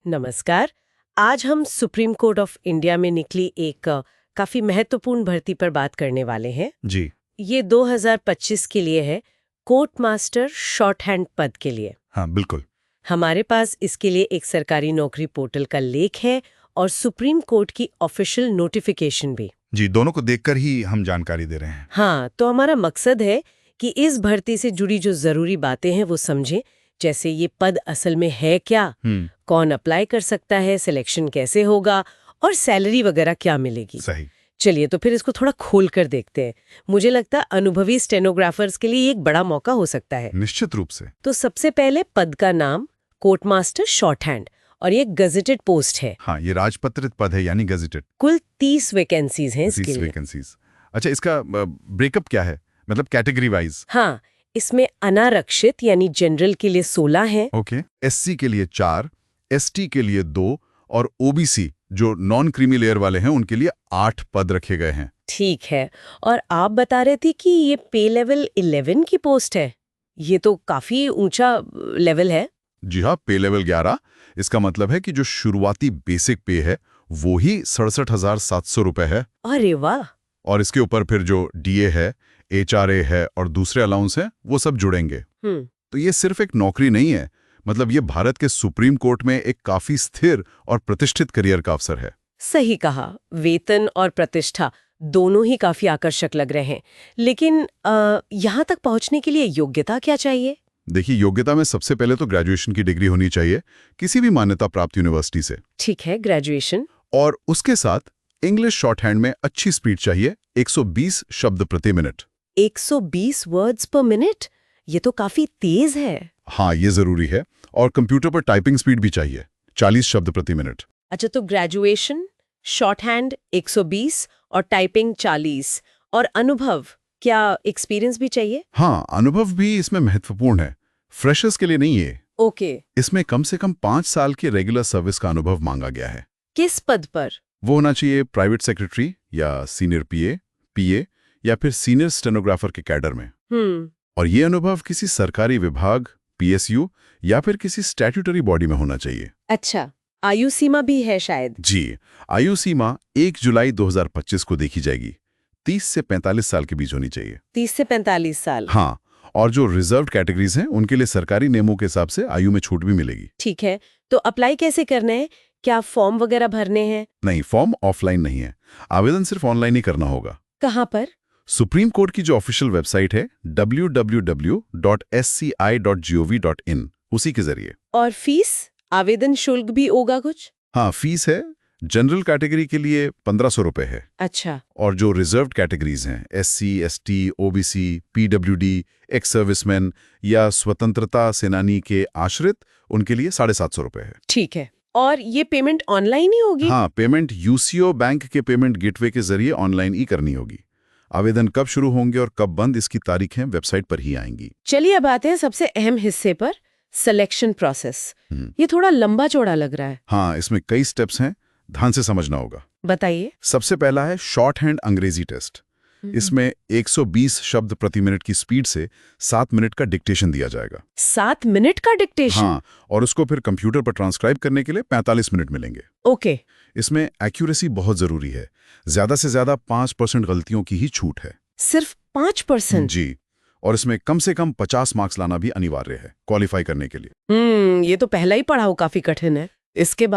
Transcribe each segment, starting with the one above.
नमस्कार। आज हम सुप्रीम कोर्ट ऑफ इंडिया में निकली एक काफी महत्वपूर्ण भर्ती पर बात करने वाले हैं। जी। ये 2025 के लिए है, कोर्ट मास्टर शॉर्ट हैंड पद के लिए। हाँ, बिल्कुल। हमारे पास इसके लिए एक सरकारी नौकरी पोर्टल का लेख है और सुप्रीम कोर्ट की ऑफिशियल नोटिफिकेशन भी। जी, दोनों को देखकर ही हम जानकारी दे रहे हैं। हाँ, तो हमारा मकसद है कि इस भर्ती से जुड़ी जो जरूरी बातें हैं वो समझें, जैसे ये पद असल में है क्या, कौन अप्लाई कर सकता है, सिलेक्शन कैसे होगा और सैलरी वगैरह क्या मिलेगी। सही। चलिए तो फिर इसको थोड़ा खोल कर देखते हैं। मुझे लगता है अनुभवी स्टेनोग्राफर्स के लिए ये एक बड़ा मौका हो सकता है। निश्चित रूप से। तो सबसे पहले पद का नाम कोर्ट मास्टर शॉर्ट हैंड, और ये गजेटेड पोस्ट है। हाँ, ये राजपत्रित पद है, यानी गजेटेड। कुल 30 वैकेंसीज हैं इसके 30 लिए। वैकेंसीज। अच्छा, इसका ब्रेकअप क्या है, मतलब कैटेगरी वाइज? हाँ, इसमें अनारक्षित यानी जनरल के लिए 16 हैं। ओके। एससी के लिए 4, एसटी के लिए 2 और ओबीसी जो नॉन क्रीमी लेयर वाले हैं उनके लिए 8 पद रखे गए हैं। ठीक है। और आप बता रहे थे कि ये पे लेवल 11 की पोस्ट है। ये तो काफी ऊंचा लेवल है। जी हाँ, पे लेवल 11। इसका मतलब है कि जो शुरुआती बेसिक पे है वो ही 67,700 रुपए है। अरे वाह। और इसके ऊपर फिर जो डीए है, एचआरए है और दूसरे अलाउंस हैं वो सब जुड़ेंगे। तो ये सिर्फ एक नौकरी नहीं है, मतलब ये भारत के सुप्रीम कोर्ट में एक काफी स्थिर और प्रतिष्ठित करियर का अवसर है। सही कहा। वेतन और प्रतिष्ठा दोनों ही काफी आकर्षक लग रहे हैं, लेकिन यहाँ तक पहुँचने के लिए योग्यता क्या चाहिए? देखिए, योग्यता में सबसे पहले तो ग्रेजुएशन की डिग्री होनी चाहिए, किसी भी मान्यता प्राप्त यूनिवर्सिटी से। ठीक है, ग्रेजुएशन। और उसके साथ इंग्लिश शॉर्ट हैंड में अच्छी स्पीड चाहिए, 120 शब्द प्रति मिनट। 120 वर्ड्स पर मिनट, ये तो काफी तेज है। हाँ, ये जरूरी है। और कंप्यूटर पर टाइपिंग स्पीड भी चाहिए, 40 शब्द प्रति मिनट। अच्छा, तो ग्रेजुएशन, शॉर्ट हैंड 120 और टाइपिंग 40, और अनुभव, क्या एक्सपीरियंस भी चाहिए? हाँ, अनुभव भी इसमें महत्वपूर्ण है, फ्रेशर्स के लिए नहीं है। ओके। इसमें कम से कम 5 साल के रेगुलर सर्विस का अनुभव मांगा गया है। किस पद पर? वो होना चाहिए प्राइवेट सेक्रेटरी या सीनियर पीए या फिर सीनियर स्टेनोग्राफर के कैडर में। और ये अनुभव किसी सरकारी विभाग, पीएसयू या फिर किसी स्टैट्यूटरी बॉडी में होना चाहिए। अच्छा, आयु सीमा भी है शायद? जी, आयु सीमा 1 जुलाई 2025 को देखी जाएगी। 30 से 45 साल के बीच होनी चाहिए। 30 से 45 साल। हाँ, और जो रिजर्व्ड कैटेगरीज हैं उनके लिए सरकारी नियमों के हिसाब से आयु में छूट भी मिलेगी। ठीक है, तो अप्लाई कैसे करना है? क्या फॉर्म वगैरह भरने हैं? नहीं, फॉर्म ऑफलाइन नहीं है, आवेदन सिर्फ ऑनलाइन ही करना होगा। कहाँ पर? सुप्रीम कोर्ट की जो ऑफिशियल वेबसाइट है www.sci.gov.in, उसी के जरिए। और फीस, आवेदन शुल्क भी होगा कुछ? हाँ, फीस है। जनरल कैटेगरी के लिए 1500 रुपए है। अच्छा। और जो रिजर्व्ड कैटेगरीज हैं, SC, ST, OBC, PWD, ex serviceman या स्वतंत्रता सेनानी के आश्रित, उनके लिए 750 रुपए है। ठीक है। और ये पेमेंट ऑनलाइन ही होगी? हाँ, पेमेंट यूसीओ बैंक के पेमेंट गेटवे के जरिए ऑनलाइन ही करनी होगी। आवेदन कब शुरू होंगे और कब बंद, इसकी तारीखें वेबसाइट पर ही आएंगी। चलिए अब आते हैं सबसे अहम हिस्से पर, सिलेक्शन प्रोसेस। ये थोड़ा लंबा चौड़ा लग रहा है। हाँ, इसमें कई स्टेप्स हैं, ध्यान से समझना होगा। बताइए। सबसे पहला है शॉर्ट हैंड अंग्रेजी टेस्ट। इसमें 120 शब्द प्रति मिनट की स्पीड से 7 मिनट का डिक्टेशन दिया जाएगा। 7 मिनट का डिक्टेशन? हाँ, और उसको फिर कंप्यूटर पर ट्रांसक्राइब करने के लिए 45 मिनट मिलेंगे। ओके। इसमें एक्यूरेसी बहुत जरूरी है, ज्यादा से ज्यादा 5% गलतियों की ही छूट है। सिर्फ 5%? जी, और इसमें कम से कम 50 मार्क्स लाना भी अनिवार्य है क्वालिफाई करने के लिए। ये तो पहला ही पढ़ाओ काफी कठिन है। इसके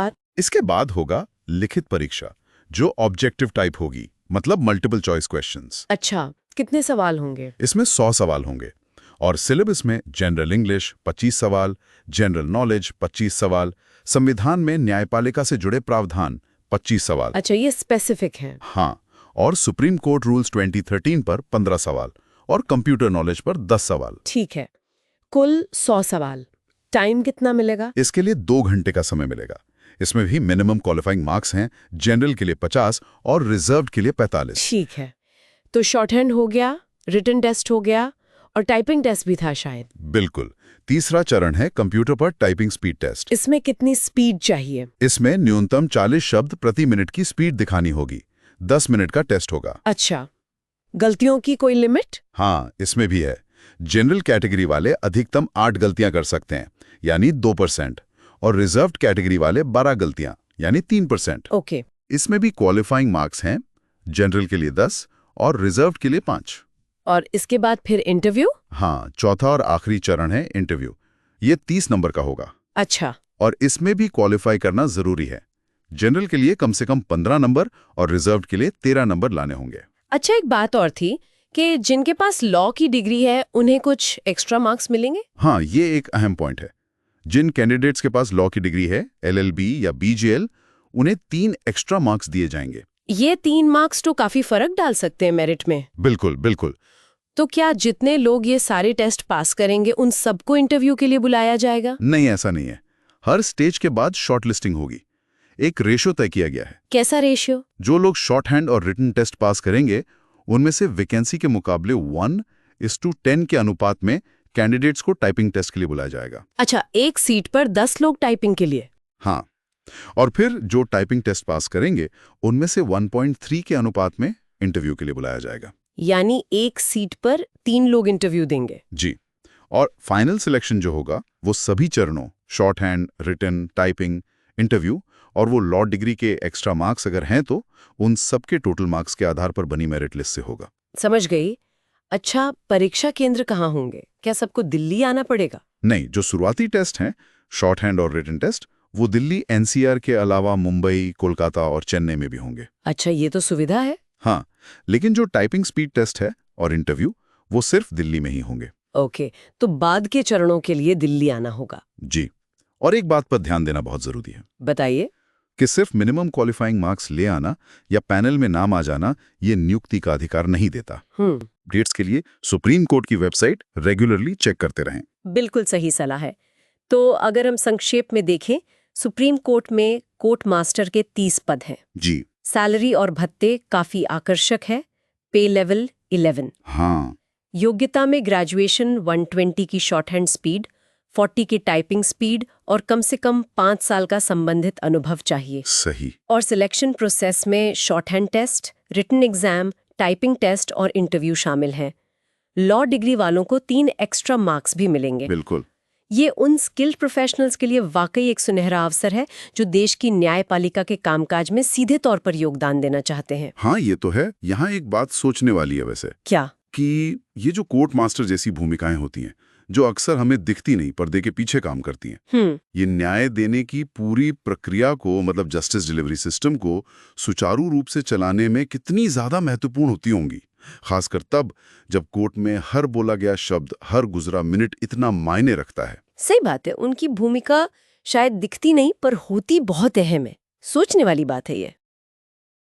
बाद होगा लिखित परीक्षा, जो ऑब्जेक्टिव टाइप होगी, मतलब मल्टीपल चॉइस क्वेश्चंस। अच्छा, कितने सवाल होंगे? इसमें 100 सवाल होंगे। और सिलेबस में जनरल इंग्लिश 25 सवाल, जनरल नॉलेज 25 सवाल, संविधान में न्यायपालिका से जुड़े प्रावधान 25 सवाल। अच्छा, ये स्पेसिफिक है। हाँ, और सुप्रीम कोर्ट रूल्स 2013 पर 15 सवाल और कंप्यूटर नॉलेज पर 10 सवाल। ठीक है, कुल 100 सवाल। टाइम कितना मिलेगा? इसके लिए 2 घंटे का समय मिलेगा। इसमें भी मिनिमम क्वालिफाइंग मार्क्स हैं, जनरल के लिए 50 और रिजर्व्ड के लिए 45। ठीक है, तो शॉर्ट हैंड हो गया, रिटन टेस्ट हो गया, और टाइपिंग टेस्ट भी था शायद। बिल्कुल। तीसरा चरण है कंप्यूटर पर टाइपिंग स्पीड टेस्ट। इसमें कितनी स्पीड चाहिए? इसमें न्यूनतम 40 शब्द प्रति मिनट की स्पीड दिखानी होगी। 10 मिनट का टेस्ट होगा। अच्छा, गलतियों की कोई लिमिट? हाँ, इसमें भी है। जनरल कैटेगरी वाले अधिकतम 8 गलतियां कर सकते हैं, यानी 2%, और रिजर्व्ड कैटेगरी वाले 12 गलतियां यानी 3%। ओके। इसमें भी क्वालिफाइंग मार्क्स हैं, जनरल के लिए 10 और रिजर्व्ड के लिए 5। और इसके बाद फिर इंटरव्यू? हाँ, चौथा और आखिरी चरण है इंटरव्यू। ये 30 नंबर का होगा। अच्छा। और इसमें भी क्वालिफाई करना जरूरी है। जनरल के लिए कम से कम 15 नंबर और रिजर्व्ड के लिए 13 नंबर लाने होंगे। अच्छा, एक बात और थी कि जिनके पास लॉ की डिग्री है उन्हें कुछ एक्स्ट्रा मार्क्स मिलेंगे? हाँ, ये एक अहम पॉइंट है। जिन कैंडिडेट्स के पास लॉ की डिग्री है, LLB या BGL, उन्हें 3 एक्स्ट्रा मार्क्स दिए जाएंगे। ये 3 मार्क्स तो काफी फर्क डाल सकते हैं मेरिट में। बिल्कुल बिल्कुल। तो क्या जितने लोग ये सारे टेस्ट पास करेंगे उन सबको इंटरव्यू के लिए बुलाया जाएगा? नहीं, ऐसा नहीं है। हर स्टेज के बाद शॉर्टलिस्टिंग होगी। एक रेशो तय किया गया है। कैसा रेशियो? जो लोग शॉर्ट हैंड और रिटन टेस्ट पास करेंगे, उनमें से वैकेंसी के मुकाबले 1:10 के अनुपात में कैंडिडेट्स को टाइपिंग टेस्ट के लिए बुलाया जाएगा। अच्छा, एक सीट पर 10 लोग टाइपिंग के लिए? हाँ, और फिर जो टाइपिंग टेस्ट पास करेंगे, उनमें से 1.3 के अनुपात में इंटरव्यू के लिए बुलाया जाएगा। यानी एक सीट पर 3 लोग इंटरव्यू देंगे? जी। और फाइनल सिलेक्शन जो होगा वो सभी चरणों, short hand, written, typing, interview और वो लॉ डिग्री के एक्स्ट्रा मार्क्स अगर हैं तो उन सबके टोटल मार्क्स के आधार पर बनी मेरिट लिस्ट से होगा। समझ गई। अच्छा, परीक्षा केंद्र कहाँ होंगे? क्या सबको दिल्ली आना पड़ेगा? नहीं, जो शुरुआती टेस्ट हैं, शॉर्ट हैंड और रिटन टेस्ट, वो दिल्ली NCR के अलावा मुंबई, कोलकाता और चेन्नई में भी होंगे। अच्छा, ये तो सुविधा है। हाँ, लेकिन जो टाइपिंग स्पीड टेस्ट है और इंटरव्यू, वो सिर्फ दिल्ली में ही होंगे। ओके, तो बाद के चरणों के लिए दिल्ली आना होगा। जी। और एक बात पर ध्यान देना बहुत जरूरी है बताइए। कि सिर्फ मिनिमम क्वालिफाइंग मार्क्स ले आना या पैनल में नाम आ जाना ये नियुक्ति का अधिकार नहीं देता। अपडेट्स के लिए सुप्रीम कोर्ट की वेबसाइट रेगुलरली चेक करते रहें। बिल्कुल सही सलाह है। तो अगर हम संक्षेप में देखें, सुप्रीम कोर्ट में कोर्ट मास्टर के 30 पद हैं। जी। सैलरी और भत्ते काफी आकर्षक है। पे लेवल 11। हाँ। योग्यता में ग्रेजुएशन, 120 की शॉर्ट हैंड स्पीड, 40 की टाइपिंग स्पीड और कम से कम 5 साल का संबंधित अनुभव चाहिए। सही। और सिलेक्शन प्रोसेस में short hand test, written exam, typing test और इंटरव्यू शामिल हैं। लॉ डिग्री वालों को 3 एक्स्ट्रा मार्क्स भी मिलेंगे। बिल्कुल। ये उन स्किल्ड प्रोफेशनल्स के लिए वाकई एक सुनहरा अवसर है जो देश की न्यायपालिका के कामकाज में सीधे तौर पर योगदान देना चाहते हैं। हाँ, ये तो है। यहाँ एक बात सोचने वाली है वैसे। क्या? कि ये जो कोर्ट मास्टर जैसी भूमिकाएं होती हैं, जो अक्सर हमें दिखती नहीं, पर्दे के पीछे काम करती हैं, ये न्याय देने की पूरी प्रक्रिया को, मतलब जस्टिस डिलीवरी सिस्टम को सुचारू रूप से चलाने में कितनी ज्यादा महत्वपूर्ण होती होंगी। खासकर तब जब कोर्ट में हर बोला गया शब्द, हर गुजरा मिनट इतना मायने रखता है। सही बात है। उनकी भूमिका शायद दिखती नहीं पर होती बहुत अहम है। सोचने वाली बात है ये।